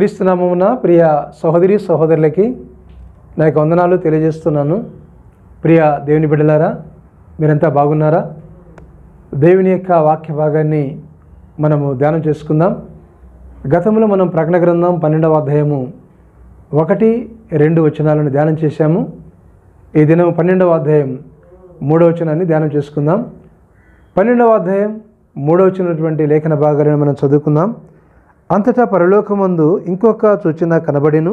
క్రీస్తునామమున ప్రియ సహోదరి సహోదరులకి నా యొక్క వందనాలు తెలియజేస్తున్నాను. ప్రియ దేవుని బిడ్డలారా, మీరంతా బాగున్నారా? దేవుని యొక్క వాక్య భాగాన్ని మనము ధ్యానం చేసుకుందాం. గతంలో మనం ప్రకటన గ్రంథం 12వ అధ్యాయము 1-2 వచనాలను ధ్యానం చేశాము. ఈ దినం 12వ అధ్యాయం 3వ వచనాన్ని ధ్యానం చేసుకుందాం. 12వ అధ్యాయం 3వ వచనటువంటి లేఖన భాగాలను మనం చదువుకుందాం. అంతటా పరలోకమందు ఇంకొక సూచన కనబడెను.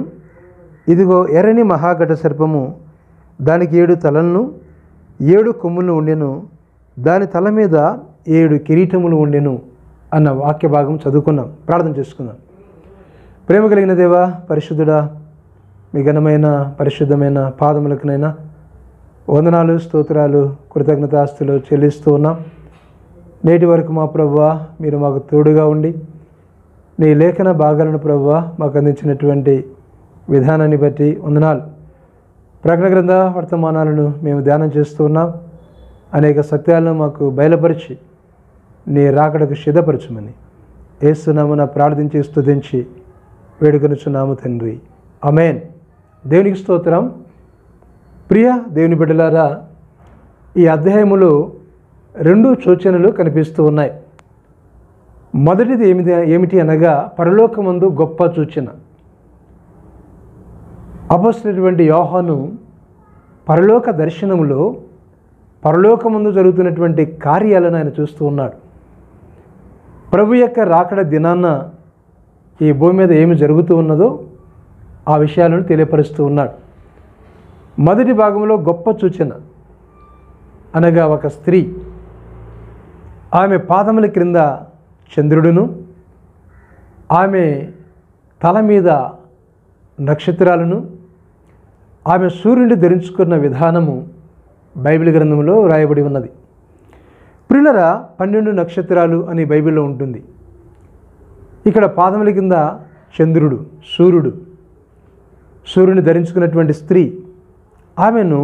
ఇదిగో ఎర్రని మహాఘట సర్పము, దానికి 7 తలలను 7 కొమ్ములు ఉండెను, దాని తల మీద 7 కిరీటములు ఉండెను అన్న వాక్య భాగం చదువుకున్నాం. ప్రార్థన చేసుకుందాం. ప్రేమ కలిగిన దేవా, పరిశుద్ధుడా, మీ ఘనమైన పరిశుద్ధమైన పాదములకునైనా వందనాలు, స్తోత్రాలు, కృతజ్ఞతాస్తులు చెల్లిస్తూ ఉన్నాం. నేటి వరకు మా ప్రభువా, మీరు మాకు తోడుగా ఉండి నీ లేఖన భాగాలను ప్రభువా మాకు అందించినటువంటి విధానాన్ని బట్టి వందనాలు. ప్రకటన గ్రంథ వర్తమానాలను మేము ధ్యానం చేస్తూ ఉన్నాం. అనేక సత్యాలను మాకు బయలుపరిచి నీ రాకడకు సిద్ధపరచమని యేసునామమున ప్రార్థించి స్తుతించి వేడుకొనుచున్నాము తండ్రి, ఆమేన్. దేవునికి స్తోత్రం. ప్రియ దేవుని బిడ్డలారా, ఈ అధ్యాయములో 2 సూచనలు కనిపిస్తూ ఉన్నాయి. మొదటిది ఏమిటి అనగా పరలోకమందు గొప్ప సూచన. అపొస్తలుడైనటువంటి యోహాను పరలోక దర్శనములో పరలోకమందు జరుగుతున్నటువంటి కార్యాలను ఆయన చూస్తూ ఉన్నాడు. ప్రభు యొక్క రాకడ దినాన ఈ భూమి మీద ఏమి జరుగుతూ ఉన్నదో ఆ విషయాలను తెలియపరుస్తూ ఉన్నాడు. మొదటి భాగంలో గొప్ప సూచన అనగా ఒక స్త్రీ, ఆమె పాదముల క్రింద చంద్రుడును, ఆమె తల మీద నక్షత్రాలను, ఆమె సూర్యుడిని ధరించుకున్న విధానము బైబిల్ గ్రంథంలో రాయబడి ఉన్నది. ప్రియులరా, 12 నక్షత్రాలు అని బైబిల్లో ఉంటుంది. ఇక్కడ పాదముల కింద చంద్రుడు, సూర్యుని ధరించుకున్నటువంటి స్త్రీ, ఆమెను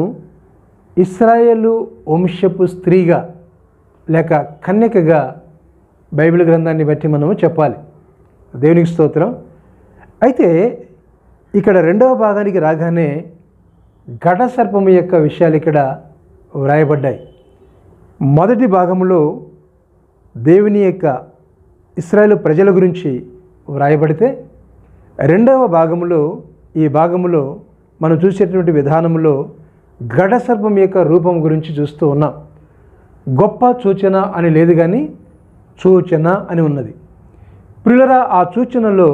ఇశ్రాయేలు వంశపు స్త్రీగా లేక కన్యకగా బైబిల్ గ్రంథాన్ని బట్టి మనము చెప్పాలి. దేవునికి స్తోత్రం. అయితే ఇక్కడ 2వ భాగానికి రాగానే ఘట సర్పము యొక్క విషయాలు ఇక్కడ వ్రాయబడ్డాయి. మొదటి భాగంలో దేవుని యొక్క ఇశ్రాయేలు ప్రజల గురించి వ్రాయబడితే, 2వ భాగంలో ఈ భాగంలో మనం చూసేటువంటి విధానంలో ఘట సర్పం యొక్క రూపం గురించి చూస్తూ ఉన్నాం. గొప్ప సూచన అని లేదు కానీ సూచన అని ఉన్నది. ప్రియులరా, ఆ సూచనలో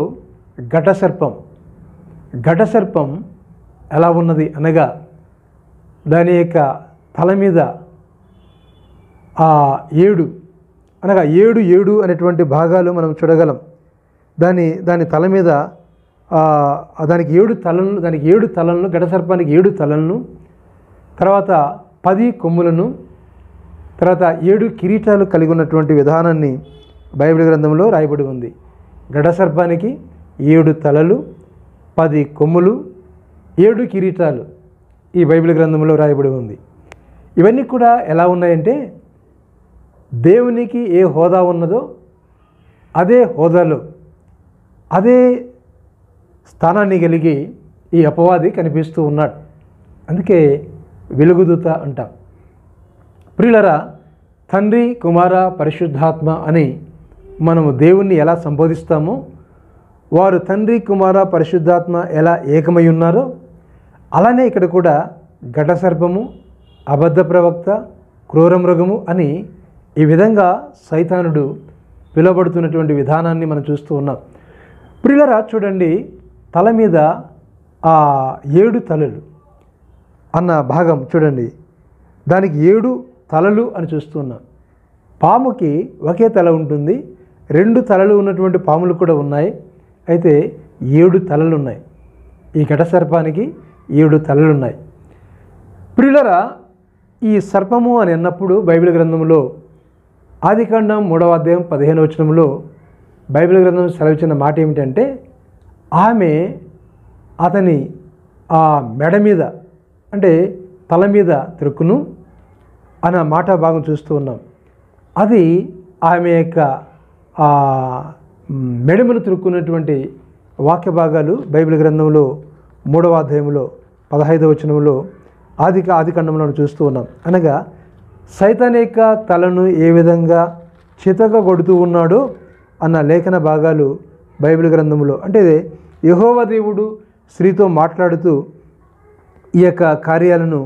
ఘట సర్పం ఎలా ఉన్నది అనగా దాని యొక్క తల మీద 7 అనగా 7 అనేటువంటి భాగాలు మనం చూడగలం. దాని తల మీద దానికి 7 తలలను ఘట సర్పానికి 7 తలలను, తర్వాత 10 కొమ్ములను, తర్వాత 7 కిరీటాలు కలిగి ఉన్నటువంటి విధానాన్ని బైబిల్ గ్రంథంలో రాయబడి ఉంది. ఘట సర్పానికి 7 తలలు, 10 కొమ్ములు, 7 కిరీటాలు ఈ బైబిల్ గ్రంథంలో రాయబడి ఉంది. ఇవన్నీ కూడా ఎలా ఉన్నాయంటే, దేవునికి ఏ హోదా ఉన్నదో అదే హోదాలో అదే స్థానాన్ని కలిగి ఈ అపవాది కనిపిస్తూ ఉన్నాడు. అందుకే వెలుగుదూత అంటాం. ప్రియులరా, తండ్రి, కుమార, పరిశుద్ధాత్మ అని మనము దేవుణ్ణి ఎలా సంబోధిస్తామో, వారు తండ్రి, కుమార, పరిశుద్ధాత్మ ఎలా ఏకమై ఉన్నారో అలానే ఇక్కడ కూడా ఘట సర్పము, అబద్ధ ప్రవక్త, క్రూర మృగము అని ఈ విధంగా సైతానుడు పిలువబడుతున్నటువంటి విధానాన్ని మనం చూస్తూ ఉన్నాం. ప్రియులరా, చూడండి, తల మీద 7 తలలు అన్న భాగం చూడండి. దానికి 7 తలలు అని చూస్తున్నాం. పాముకి ఒకే తల ఉంటుంది. 2 తలలు ఉన్నటువంటి పాములు కూడా ఉన్నాయి. అయితే 7 తలలు ఉన్నాయి. ఈ ఘట సర్పానికి 7 తలలు ఉన్నాయి. ప్రియులరా, ఈ సర్పము అని అన్నప్పుడు బైబిల్ గ్రంథంలో ఆదికాండం 3వ అధ్యాయం 15వ వచనంలో బైబిల్ గ్రంథం సెలవిచ్చిన మాట ఏమిటంటే, ఆమె అతని మెడ మీద అంటే తల మీద త్రొక్కును అన్న మాట భాగం చూస్తూ ఉన్నాం. అది ఆమె యొక్క మెడమను త్రొక్కున్నటువంటి వాక్య భాగాలు బైబిల్ గ్రంథంలో 3వ అధ్యాయంలో 15వ వచనంలో ఆదికాండంలో చూస్తూ ఉన్నాం. అనగా సైతాన్ యొక్క తలను ఏ విధంగా చితకగొడుతూ ఉన్నాడో అన్న లేఖన భాగాలు బైబిల్ గ్రంథంలో, అంటే యెహోవా దేవుడు స్త్రీతో మాట్లాడుతూ ఈ యొక్క కార్యాలను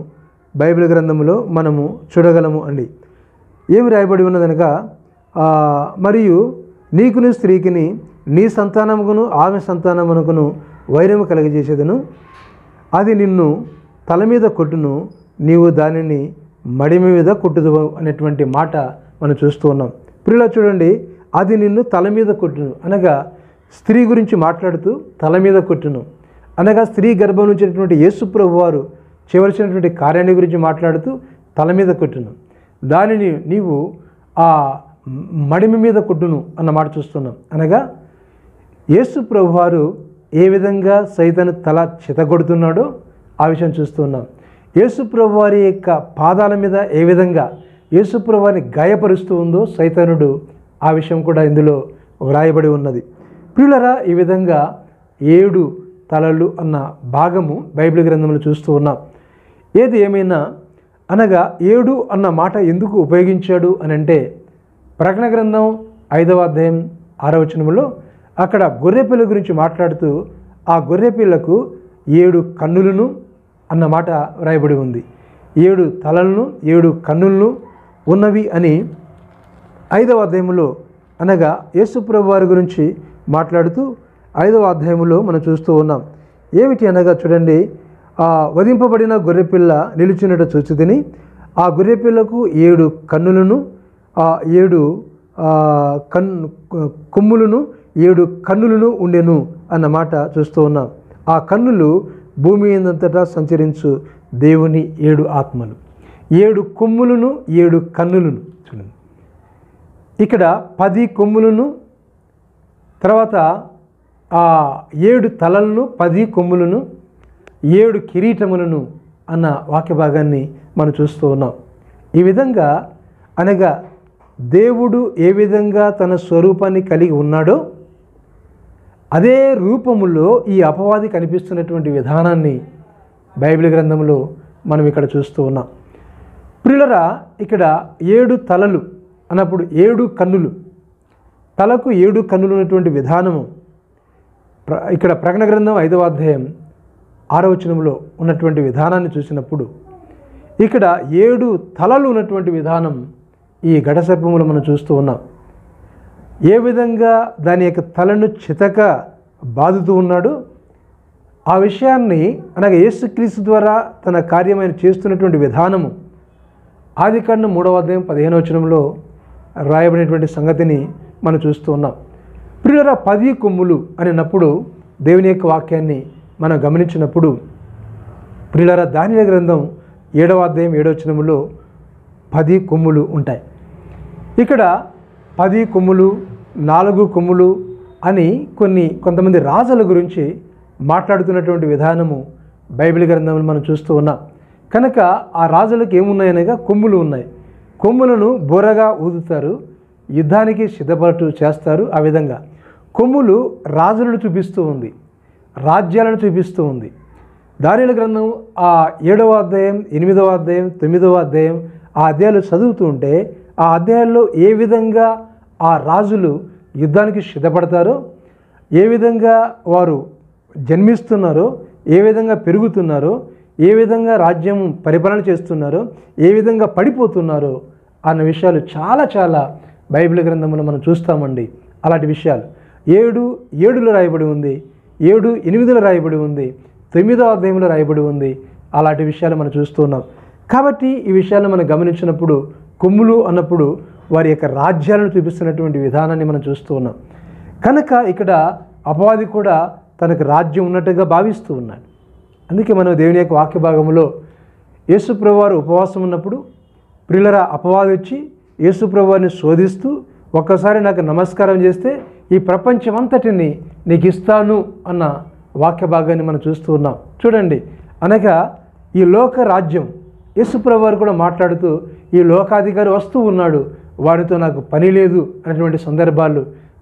బైబిల్ గ్రంథంలో మనము చూడగలము అండి. ఏమి రాయబడి ఉన్నదనగా, మరియు నీకును స్త్రీకిని నీ సంతానముకును ఆమె సంతానమునకును వైరము కలగజేసేదను, అది నిన్ను తల మీద కొట్టును, నీవు దానిని మడిమ మీద కొట్టుదు అనేటువంటి మాట మనం చూస్తూ ఉన్నాం. ప్రియులా చూడండి, అది నిన్ను తల మీద కొట్టును అనగా స్త్రీ గురించి మాట్లాడుతూ తల మీద కొట్టును అనగా స్త్రీ గర్భం నుంచి వచ్చినటువంటి యేసు ప్రభువు వారు చేయవలసినటువంటి కార్యాన్ని గురించి మాట్లాడుతూ తల మీద కొట్టును, దానిని నీవు ఆ మడిమ మీద కొట్టును అన్న మాట చూస్తున్నాం. అనగా యేసు ప్రభువు వారు ఏ విధంగా సైతాను తల చితగొడుతున్నాడో ఆ విషయం చూస్తున్నాం. యేసు ప్రభువు వారి యొక్క పాదాల మీద ఏ విధంగా యేసు ప్రభువు వారిని గాయపరుస్తూ ఉందో సైతానుడు, ఆ విషయం కూడా ఇందులో వ్రాయబడి ఉన్నది. ప్రియులరా, ఈ విధంగా 7 తలలు అన్న భాగము బైబిల్ గ్రంథంలో చూస్తూ ఉన్నాం. ఏది ఏమైనా అనగా 7 అన్న మాట ఎందుకు ఉపయోగించాడు అని అంటే, ప్రకటన గ్రంథం 5వ అధ్యాయం 6వ వచనంలో అక్కడ గొర్రెపిల్ల గురించి మాట్లాడుతూ ఆ గొర్రెపిల్లకు 7 కన్నులను అన్న మాట వ్రాయబడి ఉంది. 7 తలలను 7 కన్నులను ఉన్నవి అని 5వ అధ్యాయంలో అనగా యేసు ప్రభువు వారి గురించి మాట్లాడుతూ 5వ అధ్యాయంలో మనం చూస్తూ ఉన్నాం. ఏమిటి అనగా చూడండి, వధింపబడిన గొర్రెపిల్ల నిలిచినట్టు చూచితిని, ఆ గొర్రెపిల్లకు 7 కన్నులను 7 కొమ్ములను 7 కన్నులను ఉండెను అన్న మాట చూస్తూ ఉన్నాం. ఆ కన్నులు భూమి అంతటా సంచరించు దేవుని 7 ఆత్మలు, 7 కొమ్ములను 7 కన్నులను. చూడండి, ఇక్కడ 10 కొమ్ములను, తర్వాత 7 తలలను 10 కొమ్ములను 7 కిరీటములను అన్న వాక్య భాగాన్ని మనం చూస్తూ ఉన్నాం. ఈ విధంగా అనగా దేవుడు ఏ విధంగా తన స్వరూపాన్ని కలిగి ఉన్నాడో అదే రూపములో ఈ అపవాది కనిపిస్తున్నటువంటి విధానాన్ని బైబిల్ గ్రంథంలో మనం ఇక్కడ చూస్తూ ఉన్నాం. ప్రియులరా, ఇక్కడ 7 తలలు అన్నప్పుడు 7 కన్నులు, తలకు 7 కన్నులు ఉన్నటువంటి విధానము ఇక్కడ ప్రకటన గ్రంథం 5వ అధ్యాయం 6వ వచనంలో ఉన్నటువంటి విధానాన్ని చూసినప్పుడు ఇక్కడ 7 తలలు ఉన్నటువంటి విధానం ఈ ఘటసర్పములో మనం చూస్తూ ఉన్నాం. ఏ విధంగా దాని యొక్క తలను చితక బాదుతూ ఉన్నాడో ఆ విషయాన్ని అనగా యేసుక్రీస్తు ద్వారా తన కార్యమైన చేస్తున్నటువంటి విధానము ఆదికాండం 3వ అధ్యాయం 15వ వచనంలో రాయబడినటువంటి సంగతిని మనం చూస్తూ ఉన్నాం. ప్రియులరా, 10 కొమ్ములు అనినప్పుడు దేవుని యొక్క వాక్యాన్ని మనం గమనించినప్పుడు ప్రియులరా, దానియేలు గ్రంథం 7వ అధ్యాయం 7వ వచనంలో 10 కొమ్ములు ఉంటాయి. ఇక్కడ 10 కొమ్ములు 4 కొమ్ములు అని కొంతమంది రాజుల గురించి మాట్లాడుతున్నటువంటి విధానము బైబిల్ గ్రంథంలో మనం చూస్తూ ఉన్నాం. కనుక ఆ రాజులకు ఏమున్నాయనగా కొమ్ములు ఉన్నాయి. కొమ్ములను బోరగా ఊదుతారు, యుద్ధానికి సిద్ధపడుతూ చేస్తారు. ఆ విధంగా కొమ్ములు రాజులను చూపిస్తూ ఉంది, రాజ్యాలను చూపిస్తూ ఉంది. దానియేలు గ్రంథం 7వ అధ్యాయం 8వ అధ్యాయం 9వ అధ్యాయం ఆ అధ్యాయాలు చదువుతూ ఉంటే ఆ అధ్యాయాల్లో ఏ విధంగా ఆ రాజులు యుద్ధానికి సిద్ధపడతారో, ఏ విధంగా వారు జన్మిస్తున్నారో, ఏ విధంగా పెరుగుతున్నారో, ఏ విధంగా రాజ్యం పరిపాలన చేస్తున్నారో, ఏ విధంగా పడిపోతున్నారో అన్న విషయాలు చాలా చాలా బైబిల్ గ్రంథంలో మనం చూస్తామండి. అలాంటి విషయాలు 7:7లో రాయబడి ఉంది, 7:8లో రాయబడి ఉంది, 9వ అధ్యాయంలో రాయబడి ఉంది. అలాంటి విషయాలు మనం చూస్తున్నాం. కాబట్టి ఈ విషయాలను మనం గమనించినప్పుడు కొమ్ములు అన్నప్పుడు వారి యొక్క రాజ్యాలను చూపిస్తున్నటువంటి విధానాన్ని మనం చూస్తూ ఉన్నాం. కనుక ఇక్కడ అపవాది కూడా తనకు రాజ్యం ఉన్నట్టుగా భావిస్తూ ఉన్నాడు. అందుకే మనం దేవుని యొక్క వాక్య భాగంలో యేసు ప్రభువారు ఉపవాసం ఉన్నప్పుడు ప్రియులరా అపవాది వచ్చి యేసు ప్రభువారిని శోధిస్తూ ఒక్కసారి నాకు నమస్కారం చేస్తే ఈ ప్రపంచమంతటిని నీకు ఇస్తాను అన్న వాక్య భాగాన్ని మనం చూస్తూ ఉన్నాం. చూడండి, అనగా ఈ లోక రాజ్యం యేసు ప్రభువారు కూడా మాట్లాడుతూ ఈ లోకాధికారి వస్తూ ఉన్నాడు, వాడితో నాకు పని లేదు అనేటువంటి సందర్భాలు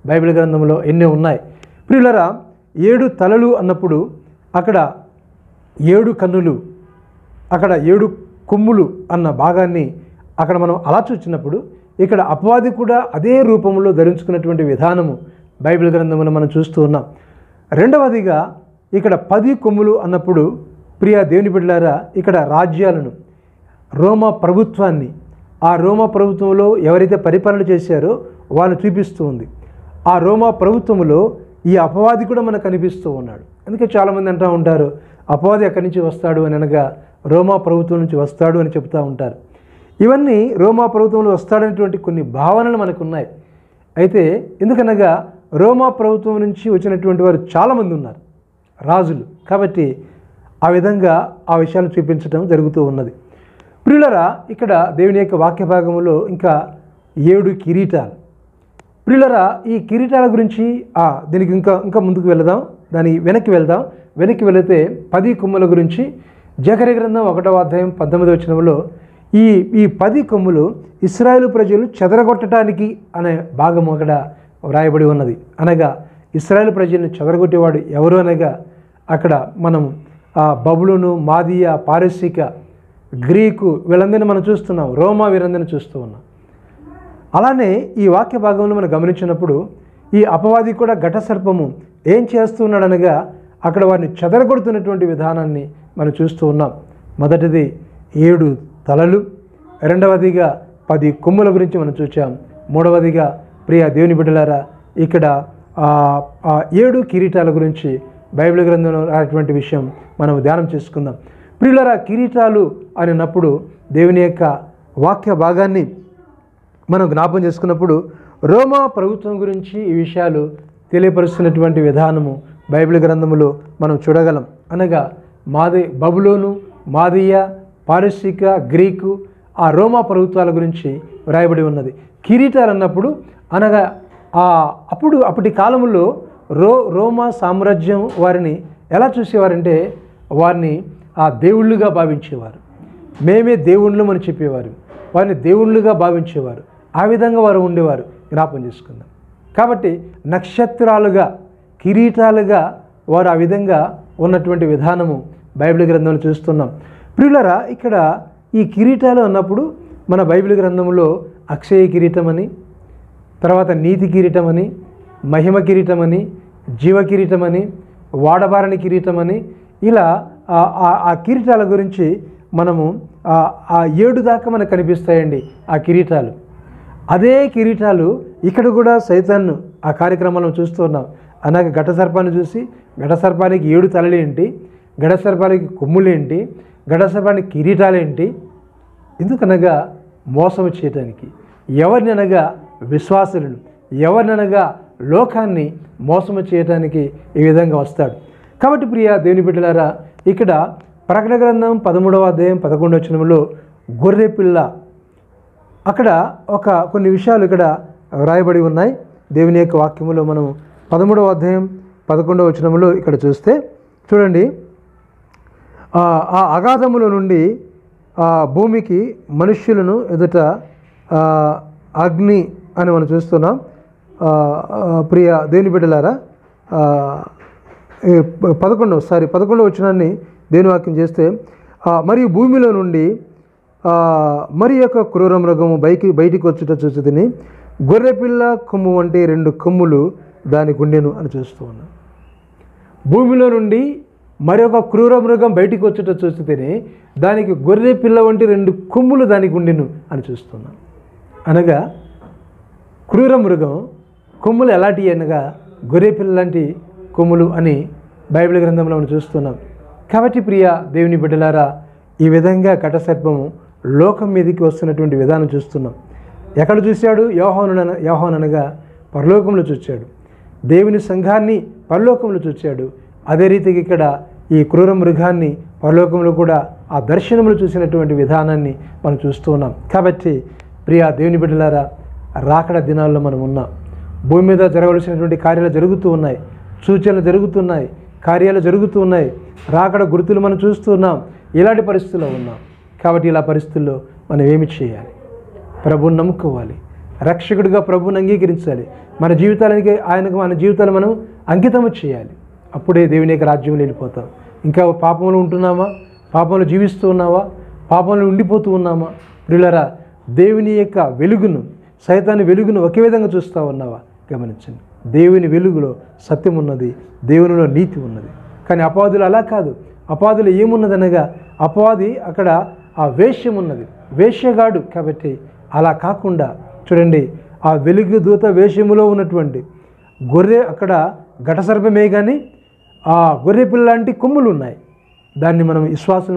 బైబిల్ గ్రంథంలో ఎన్నో ఉన్నాయి. ప్రియులరా, 7 తలలు అన్నప్పుడు అక్కడ 7 కన్నులు, అక్కడ 7 కొమ్ములు అన్న భాగాన్ని అక్కడ మనం అలా చూసినప్పుడు ఇక్కడ అపవాది కూడా అదే రూపంలో ధరించుకున్నటువంటి విధానము బైబిల్ గ్రంథంలో మనం చూస్తూ ఉన్నాం. రెండవదిగా ఇక్కడ 10 కొమ్ములు అన్నప్పుడు ప్రియ దేవుని బిడ్డలారా, ఇక్కడ రాజ్యాలను, రోమా ప్రభుత్వాన్ని, ఆ రోమా ప్రభుత్వంలో ఎవరైతే పరిపాలన చేశారో వాళ్ళు చూపిస్తూ ఉంది. ఆ రోమా ప్రభుత్వంలో ఈ అపవాది కూడా మనకు కనిపిస్తూ ఉన్నాడు. అందుకే చాలామంది అంటూ ఉంటారు, అపవాది ఎక్కడి నుంచి వస్తాడు అని అనగా రోమా ప్రభుత్వం నుంచి వస్తాడు అని చెప్తూ ఉంటారు. ఇవన్నీ రోమా ప్రభుత్వంలో వస్తాడనేటువంటి కొన్ని భావనలు మనకు ఉన్నాయి. అయితే ఎందుకనగా రోమా ప్రభుత్వం నుంచి వచ్చినటువంటి వారు చాలామంది ఉన్నారు, రాజులు. కాబట్టి ఆ విధంగా ఆ విషయాలు చూపించడం జరుగుతూ ఉన్నది. ప్రియులరా, ఇక్కడ దేవుని యొక్క వాక్య భాగంలో ఇంకా 7 కిరీటాలు. ప్రియులరా, ఈ కిరీటాల గురించి దీనికి ఇంకా ముందుకు వెళదాం, దాని వెనక్కి వెళ్దాం. వెనక్కి వెళితే 10 కొమ్ముల గురించి జకర్యా గ్రంథం 1వ అధ్యాయం 19వ వచనంలో ఈ 10 కొమ్ములు ఇశ్రాయేలు ప్రజలు చెదరగొట్టడానికి అనే భాగం అక్కడ వ్రాయబడి ఉన్నది. అనగా ఇశ్రాయేలు ప్రజలను చెదరగొట్టేవాడు ఎవరు అనగా అక్కడ మనం బబులోను, మాదియా, పారసీక, గ్రీకు వీళ్ళందరినీ మనం చూస్తున్నాం, రోమా వీరందరినీ చూస్తూ ఉన్నాం. అలానే ఈ వాక్య భాగంలో మనం గమనించినప్పుడు ఈ అపవాది కూడా ఘట సర్పము ఏం చేస్తున్నాడనగా అక్కడ వారిని చెదరగొడుతున్నటువంటి విధానాన్ని మనం చూస్తూ ఉన్నాం. మొదటిది 7 తలలు, రెండవదిగా 10 కొమ్ముల గురించి మనం చూసాం. మూడవదిగా ప్రియ దేవుని బిడ్డలారా, ఇక్కడ 7 కిరీటాల గురించి బైబిల్ గ్రంథంలో రానటువంటి విషయం మనం ధ్యానం చేసుకుందాం. ప్రియులారా, కిరీటాలు అన్నప్పుడు దేవుని యొక్క వాక్య భాగాన్ని మనం జ్ఞాపం చేసుకున్నప్పుడు రోమా ప్రభుత్వం గురించి ఈ విషయాలు తెలియపరుస్తున్నటువంటి విధానము బైబిల్ గ్రంథములో మనం చూడగలం. అనగా బబులోను, మాదియా, పారసీక, గ్రీకు ఆ రోమా ప్రభుత్వాల గురించి వ్రాయబడి ఉన్నది. కిరీటాలు అన్నప్పుడు అనగా అప్పటి కాలంలో రోమా సామ్రాజ్యం వారిని ఎలా చూసేవారంటే వారిని దేవుళ్ళుగా భావించేవారు. మేమే దేవుళ్ళు అని చెప్పేవారు, వారిని దేవుళ్ళుగా భావించేవారు. ఆ విధంగా వారు ఉండేవారు. జ్ఞాపం చేసుకుందాం. కాబట్టి నక్షత్రాలుగా, కిరీటాలుగా వారు ఆ విధంగా ఉన్నటువంటి విధానము బైబిల్ గ్రంథంలో చూస్తున్నాం. ప్రియులరా, ఇక్కడ ఈ కిరీటాలు అన్నప్పుడు మన బైబిల్ గ్రంథంలో అక్షయ కిరీటం అని, తర్వాత నీతి కిరీటం అని, మహిమ కిరీటం అని, జీవ కిరీటం అని, వాడబారని కిరీటం అని, ఇలా ఆ కిరీటాల గురించి మనము 7 దాకా మనకు కనిపిస్తాయండి ఆ కిరీటాలు. అదే కిరీటాలు ఇక్కడ కూడా సైతాన్ను ఆ కార్యక్రమాలను చూస్తున్నాం. అనగా ఘట సర్పాన్ని చూసి ఘట సర్పానికి 7 తలలేంటి, ఘట సర్పానికి కొమ్ములేంటి, ఘట సర్పానికి కిరీటాలేంటి? ఎందుకనగా మోసం చేయటానికి, ఎవరిననగా విశ్వాసులను, ఎవరిననగా లోకాన్ని మోసము చేయటానికి ఈ విధంగా వస్తాడు. కాబట్టి ప్రియ దేవుని బిడ్డలారా, ఇక్కడ ప్రకటన గ్రంథం 13వ అధ్యాయం 11వ వచనంలో గొర్రె పిల్ల, అక్కడ కొన్ని విషయాలు ఇక్కడ వ్రాయబడి ఉన్నాయి. దేవుని యొక్క వాక్యములో మనం 13వ అధ్యాయం 11వ వచనంలో ఇక్కడ చూస్తే చూడండి, ఆ అగాధముల నుండి భూమికి మనుష్యులను ఎదుట అగ్ని అని మనం చూస్తున్నాం. ప్రియ దేవుని బిడ్డలారా, 11వ వచనాన్ని దేవుని వాక్యం చేస్తే, మరియు భూమిలో నుండి మరి యొక్క క్రూర మృగము బయటికి వచ్చుట చూసితిని, గొర్రెపిల్ల కొమ్ము వంటి 2 కొమ్ములు దానికి ఉండెను అని చూస్తూ ఉన్నాం. భూమిలో నుండి మరి ఒక క్రూర మృగం బయటికి వచ్చుట చూసితిని, దానికి గొర్రె పిల్ల వంటి 2 కొమ్ములు దానికి ఉండెను అని చూస్తున్నాం. అనగా క్రూర మృగం కొమ్ములు ఎలాంటివి అనగా గొర్రె పిల్ల లాంటి కొమ్ములు అని బైబిల్ గ్రంథంలో మనం చూస్తున్నాం. కాబట్టి ప్రియ దేవుని బిడ్డలారా, ఈ విధంగా ఘట సర్పము లోకం మీదకి వస్తున్నటువంటి విధానం చూస్తున్నాం. ఎక్కడ చూశాడు? యోహాను అనగా పరలోకంలో చూశాడు. దేవుని సంఘాన్ని పరలోకంలో చూశాడు. అదే రీతికి ఇక్కడ ఈ క్రూర మృగాన్ని పరలోకంలో కూడా ఆ దర్శనములు చూసినటువంటి విధానాన్ని మనం చూస్తూ ఉన్నాం. కాబట్టి ప్రియ దేవుని బిడ్డలారా, రాకడ దినాల్లో మనం ఉన్నాం. భూమి మీద జరగవలసినటువంటి కార్యాలు జరుగుతూ ఉన్నాయి, సూచనలు జరుగుతున్నాయి, కార్యాలు జరుగుతూ ఉన్నాయి, రాకడ గుర్తులు మనం చూస్తూ ఉన్నాం. ఇలాంటి పరిస్థితుల్లో ఉన్నాం. కాబట్టి ఇలా పరిస్థితుల్లో మనం ఏమి చేయాలి? ప్రభువుని నమ్ముకోవాలి, రక్షకుడిగా ప్రభువుని అంగీకరించాలి, మన జీవితానికి మన జీవితాలు మనం అంకితము చేయాలి. అప్పుడే దేవుని యొక్క రాజ్యంలో వెళ్ళిపోతాం. ఇంకా పాపంలో ఉంటున్నామా? పాపంలో జీవిస్తూ ఉన్నావా? పాపంలో ఉండిపోతూ ఉన్నామా? ప్రియులారా, దేవుని యొక్క వెలుగును, సైతాన్ని వెలుగును ఒకే విధంగా చూస్తూ ఉన్నావా? గమనించండి. దేవుని వెలుగులో సత్యం ఉన్నది, దేవునిలో నీతి ఉన్నది. కానీ అపవాదులు అలా కాదు. అపవాదులు ఏమున్నదనగా, అపవాది అక్కడ ఆ వేష్యం ఉన్నది, వేష్యగాడు. కాబట్టి అలా కాకుండా చూడండి, ఆ వెలుగు దూత వేషములో ఉన్నటువంటి గొర్రె అక్కడ ఘటసర్పమే కానీ ఆ గొర్రె పిల్ల లాంటి కొమ్ములు ఉన్నాయి. దాన్ని మనం విశ్వాసం